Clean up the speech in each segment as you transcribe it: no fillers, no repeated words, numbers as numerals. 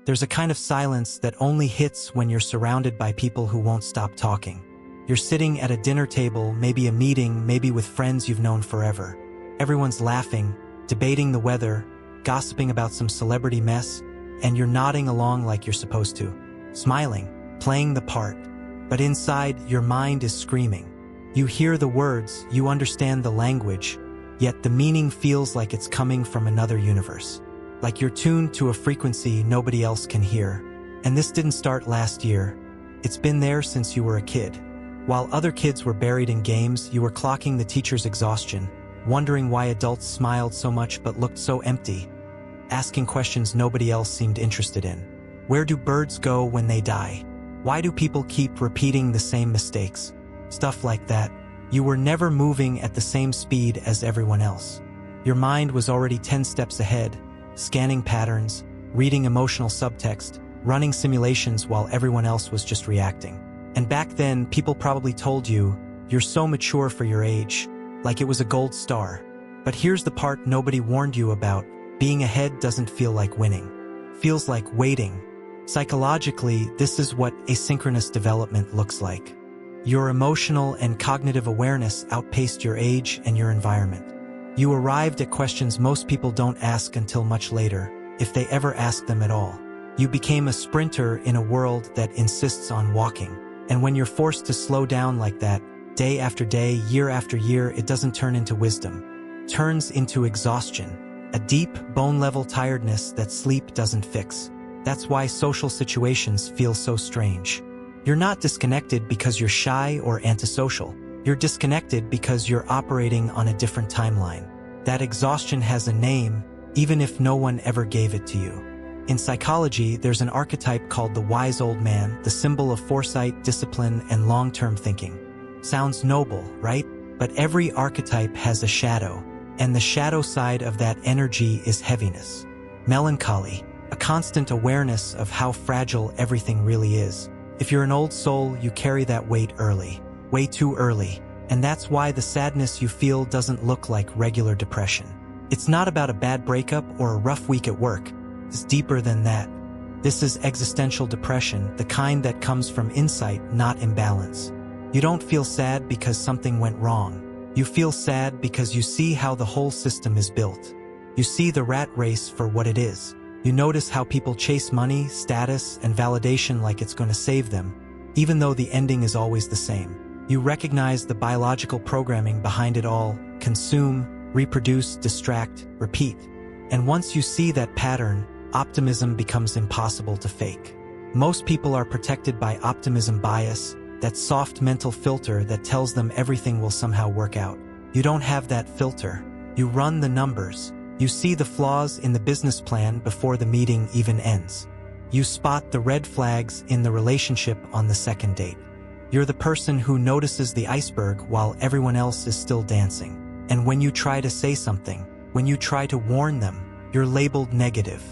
There's a kind of silence that only hits when you're surrounded by people who won't stop talking. You're sitting at a dinner table, maybe a meeting, maybe with friends you've known forever. Everyone's laughing, debating the weather, gossiping about some celebrity mess, and you're nodding along like you're supposed to, smiling, playing the part. But inside, your mind is screaming. You hear the words, you understand the language, yet the meaning feels like it's coming from another universe. Like you're tuned to a frequency nobody else can hear. And this didn't start last year. It's been there since you were a kid. While other kids were buried in games, you were clocking the teacher's exhaustion, wondering why adults smiled so much but looked so empty, asking questions nobody else seemed interested in. Where do birds go when they die? Why do people keep repeating the same mistakes? Stuff like that. You were never moving at the same speed as everyone else. Your mind was already 10 steps ahead, scanning patterns, reading emotional subtext, running simulations while everyone else was just reacting. And back then, people probably told you, you're so mature for your age, like it was a gold star. But here's the part nobody warned you about. Being ahead doesn't feel like winning. Feels like waiting. Psychologically, this is what asynchronous development looks like. Your emotional and cognitive awareness outpaced your age and your environment. You arrived at questions most people don't ask until much later, if they ever ask them at all. You became a sprinter in a world that insists on walking. And when you're forced to slow down like that, day after day, year after year, it doesn't turn into wisdom. It turns into exhaustion, a deep, bone-level tiredness that sleep doesn't fix. That's why social situations feel so strange. You're not disconnected because you're shy or antisocial. You're disconnected because you're operating on a different timeline. That exhaustion has a name, even if no one ever gave it to you. In psychology, there's an archetype called the wise old man, the symbol of foresight, discipline, and long-term thinking. Sounds noble, right? But every archetype has a shadow, and the shadow side of that energy is heaviness, melancholy, a constant awareness of how fragile everything really is. If you're an old soul, you carry that weight early, way too early, and that's why the sadness you feel doesn't look like regular depression. It's not about a bad breakup or a rough week at work. It's deeper than that. This is existential depression, the kind that comes from insight, not imbalance. You don't feel sad because something went wrong. You feel sad because you see how the whole system is built. You see the rat race for what it is. You notice how people chase money, status, and validation like it's going to save them, even though the ending is always the same. You recognize the biological programming behind it all: consume, reproduce, distract, repeat. And once you see that pattern, optimism becomes impossible to fake. Most people are protected by optimism bias, that soft mental filter that tells them everything will somehow work out. You don't have that filter. You run the numbers. You see the flaws in the business plan before the meeting even ends. You spot the red flags in the relationship on the second date. You're the person who notices the iceberg while everyone else is still dancing. And when you try to say something, when you try to warn them, you're labeled negative,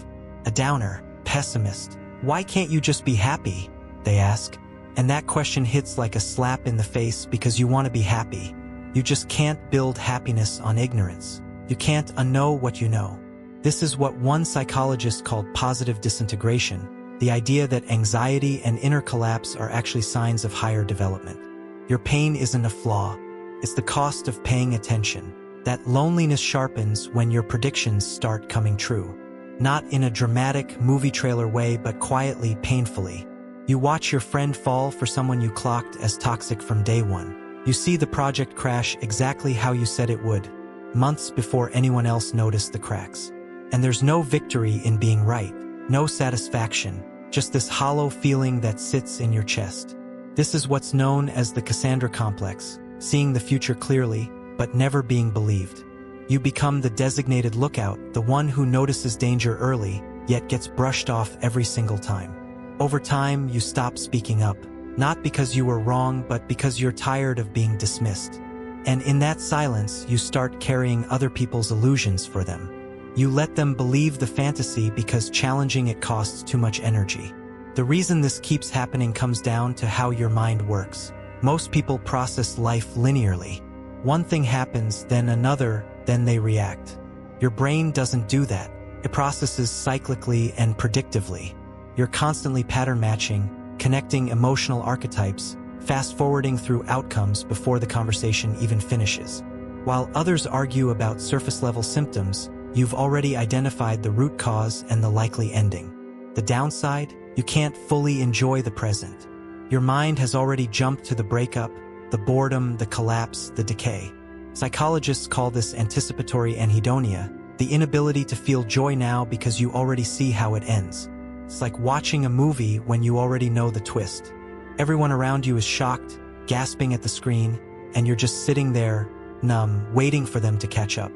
a downer, pessimist. Why can't you just be happy? They ask. And that question hits like a slap in the face because you want to be happy. You just can't build happiness on ignorance. You can't unknow what you know. This is what one psychologist called positive disintegration, the idea that anxiety and inner collapse are actually signs of higher development. Your pain isn't a flaw. It's the cost of paying attention. That loneliness sharpens when your predictions start coming true. Not in a dramatic movie trailer way, but quietly, painfully. You watch your friend fall for someone you clocked as toxic from day one. You see the project crash exactly how you said it would, months before anyone else noticed the cracks. And there's no victory in being right, no satisfaction, just this hollow feeling that sits in your chest. This is what's known as the Cassandra Complex, seeing the future clearly, but never being believed. You become the designated lookout, the one who notices danger early, yet gets brushed off every single time. Over time, you stop speaking up, not because you were wrong, but because you're tired of being dismissed. And in that silence, you start carrying other people's illusions for them. You let them believe the fantasy because challenging it costs too much energy. The reason this keeps happening comes down to how your mind works. Most people process life linearly. One thing happens, then another, then they react. Your brain doesn't do that. It processes cyclically and predictively. You're constantly pattern matching, connecting emotional archetypes, fast-forwarding through outcomes before the conversation even finishes. While others argue about surface-level symptoms, you've already identified the root cause and the likely ending. The downside? You can't fully enjoy the present. Your mind has already jumped to the breakup, the boredom, the collapse, the decay. Psychologists call this anticipatory anhedonia, the inability to feel joy now because you already see how it ends. It's like watching a movie when you already know the twist. Everyone around you is shocked, gasping at the screen, and you're just sitting there, numb, waiting for them to catch up.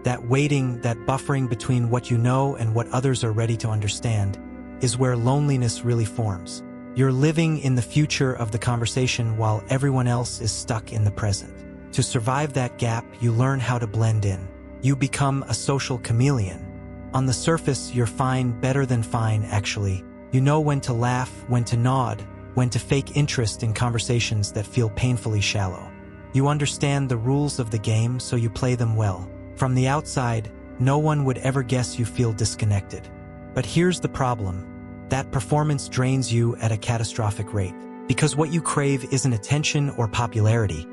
That waiting, that buffering between what you know and what others are ready to understand, is where loneliness really forms. You're living in the future of the conversation while everyone else is stuck in the present. To survive that gap, you learn how to blend in. You become a social chameleon. On the surface, you're fine, better than fine, actually. You know when to laugh, when to nod, when to fake interest in conversations that feel painfully shallow. You understand the rules of the game, so you play them well. From the outside, no one would ever guess you feel disconnected. But here's the problem. That performance drains you at a catastrophic rate. Because what you crave isn't attention or popularity.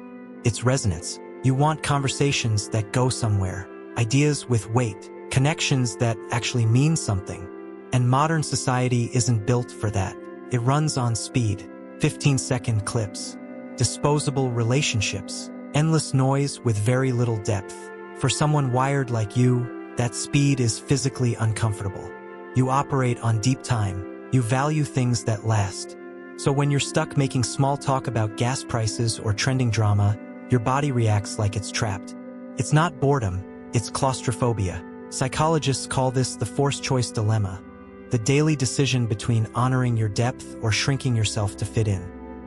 It's resonance. You want conversations that go somewhere, ideas with weight, connections that actually mean something. And modern society isn't built for that. It runs on speed, 15-second clips, disposable relationships, endless noise with very little depth. For someone wired like you, that speed is physically uncomfortable. You operate on deep time. You value things that last. So when you're stuck making small talk about gas prices or trending drama, your body reacts like it's trapped. It's not boredom, it's claustrophobia. Psychologists call this the forced choice dilemma, the daily decision between honoring your depth or shrinking yourself to fit in.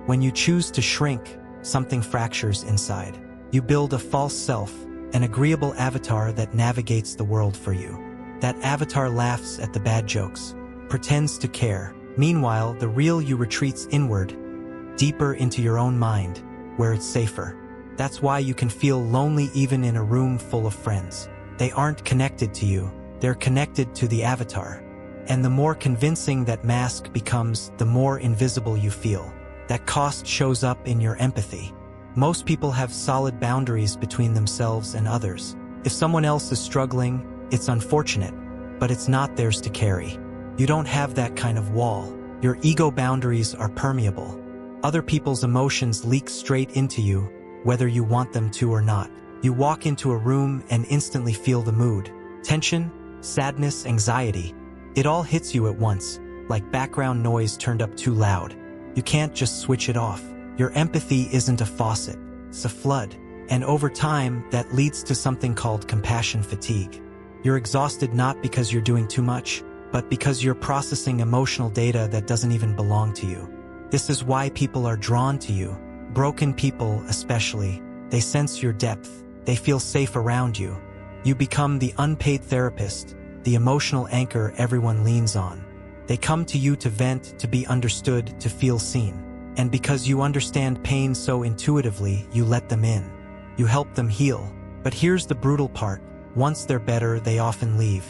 When you choose to shrink, something fractures inside. You build a false self, an agreeable avatar that navigates the world for you. That avatar laughs at the bad jokes, pretends to care. Meanwhile, the real you retreats inward, deeper into your own mind, where it's safer. That's why you can feel lonely even in a room full of friends. They aren't connected to you, they're connected to the avatar. And the more convincing that mask becomes, the more invisible you feel. That cost shows up in your empathy. Most people have solid boundaries between themselves and others. If someone else is struggling, it's unfortunate, but it's not theirs to carry. You don't have that kind of wall. Your ego boundaries are permeable. Other people's emotions leak straight into you, whether you want them to or not. You walk into a room and instantly feel the mood. Tension, sadness, anxiety. It all hits you at once, like background noise turned up too loud. You can't just switch it off. Your empathy isn't a faucet, it's a flood. And over time, that leads to something called compassion fatigue. You're exhausted not because you're doing too much, but because you're processing emotional data that doesn't even belong to you. This is why people are drawn to you. Broken people especially. They sense your depth. They feel safe around you. You become the unpaid therapist, the emotional anchor everyone leans on. They come to you to vent, to be understood, to feel seen. And because you understand pain so intuitively, you let them in. You help them heal. But here's the brutal part. Once they're better, they often leave.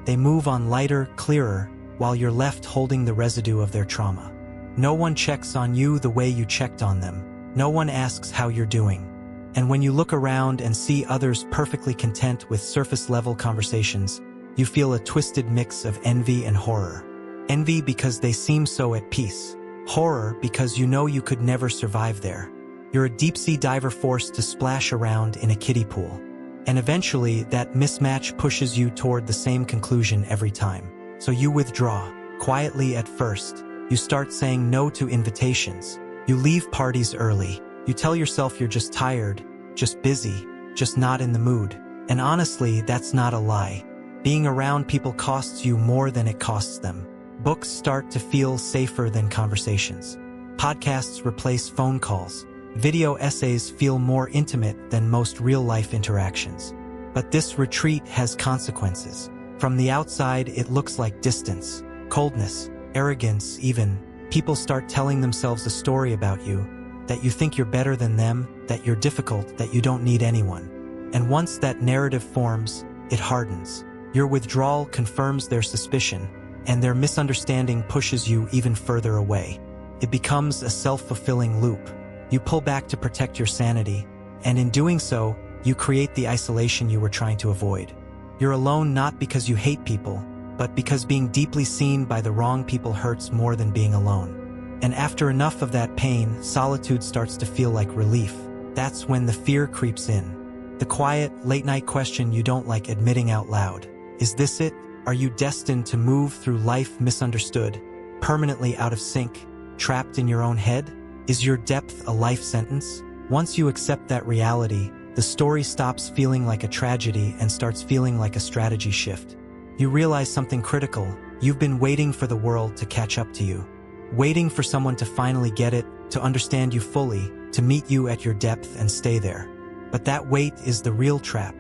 They move on lighter, clearer, while you're left holding the residue of their trauma. No one checks on you the way you checked on them. No one asks how you're doing. And when you look around and see others perfectly content with surface-level conversations, you feel a twisted mix of envy and horror. Envy because they seem so at peace. Horror because you know you could never survive there. You're a deep-sea diver forced to splash around in a kiddie pool. And eventually, that mismatch pushes you toward the same conclusion every time. So you withdraw, quietly at first. You start saying no to invitations. You leave parties early. You tell yourself you're just tired, just busy, just not in the mood. And honestly, that's not a lie. Being around people costs you more than it costs them. Books start to feel safer than conversations. Podcasts replace phone calls. Video essays feel more intimate than most real-life interactions. But this retreat has consequences. From the outside, it looks like distance, coldness, arrogance even. People start telling themselves a story about you, that you think you're better than them, that you're difficult, that you don't need anyone. And once that narrative forms, it hardens. Your withdrawal confirms their suspicion. and their misunderstanding pushes you even further away. It becomes a self-fulfilling loop. You pull back to protect your sanity, and in doing so, you create the isolation you were trying to avoid. You're alone not because you hate people, but because being deeply seen by the wrong people hurts more than being alone. And after enough of that pain, solitude starts to feel like relief. That's when the fear creeps in. The quiet, late-night question you don't like admitting out loud. Is this it? Are you destined to move through life misunderstood, permanently out of sync, trapped in your own head? Is your depth a life sentence? Once you accept that reality, the story stops feeling like a tragedy and starts feeling like a strategy shift. You realize something critical. You've been waiting for the world to catch up to you. Waiting for someone to finally get it, to understand you fully, to meet you at your depth and stay there. But that wait is the real trap,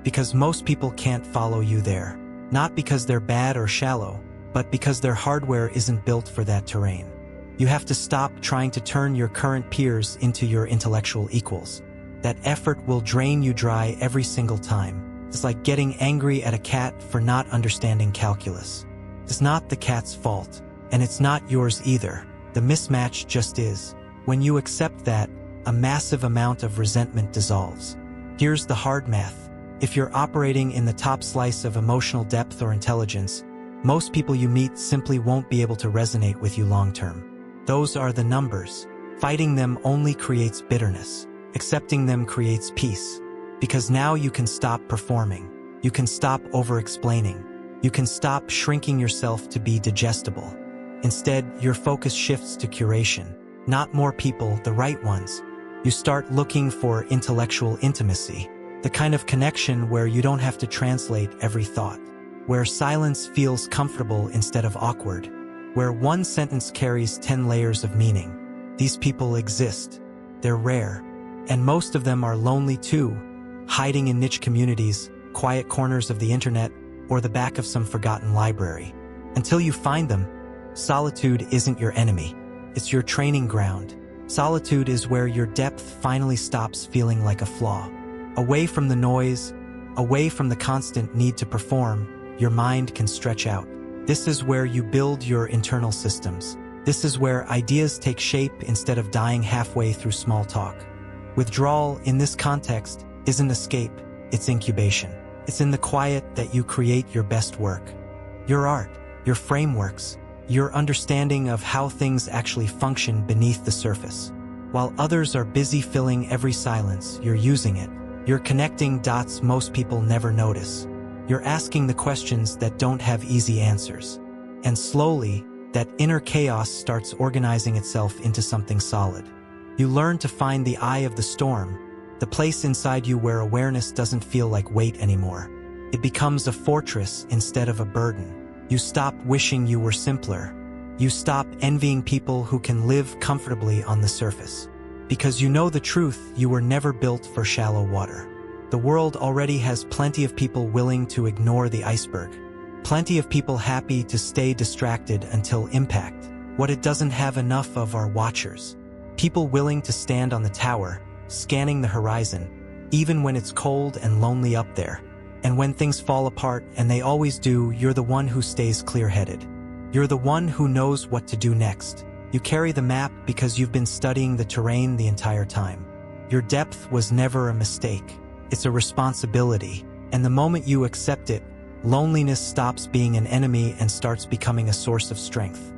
because most people can't follow you there. Not because they're bad or shallow, but because their hardware isn't built for that terrain. You have to stop trying to turn your current peers into your intellectual equals. That effort will drain you dry every single time. It's like getting angry at a cat for not understanding calculus. It's not the cat's fault, and it's not yours either. The mismatch just is. When you accept that, a massive amount of resentment dissolves. Here's the hard math. If you're operating in the top slice of emotional depth or intelligence, most people you meet simply won't be able to resonate with you long-term. Those are the numbers. Fighting them only creates bitterness. Accepting them creates peace. Because now you can stop performing. You can stop over-explaining. You can stop shrinking yourself to be digestible. Instead, your focus shifts to curation. Not more people, the right ones. You start looking for intellectual intimacy. The kind of connection where you don't have to translate every thought. Where silence feels comfortable instead of awkward. Where one sentence carries 10 layers of meaning. These people exist. They're rare. And most of them are lonely too, hiding in niche communities, quiet corners of the internet, or the back of some forgotten library. Until you find them, solitude isn't your enemy. It's your training ground. Solitude is where your depth finally stops feeling like a flaw. Away from the noise, away from the constant need to perform, your mind can stretch out. This is where you build your internal systems. This is where ideas take shape instead of dying halfway through small talk. Withdrawal, in this context, isn't escape, it's incubation. It's in the quiet that you create your best work. Your art, your frameworks, your understanding of how things actually function beneath the surface. While others are busy filling every silence, you're using it. You're connecting dots most people never notice. You're asking the questions that don't have easy answers. And slowly, that inner chaos starts organizing itself into something solid. You learn to find the eye of the storm, the place inside you where awareness doesn't feel like weight anymore. It becomes a fortress instead of a burden. You stop wishing you were simpler. You stop envying people who can live comfortably on the surface. Because you know the truth, you were never built for shallow water. The world already has plenty of people willing to ignore the iceberg. Plenty of people happy to stay distracted until impact. What it doesn't have enough of are watchers. People willing to stand on the tower, scanning the horizon, even when it's cold and lonely up there. And when things fall apart, and they always do, you're the one who stays clear-headed. You're the one who knows what to do next. You carry the map because you've been studying the terrain the entire time. Your depth was never a mistake. It's a responsibility. And the moment you accept it, loneliness stops being an enemy and starts becoming a source of strength.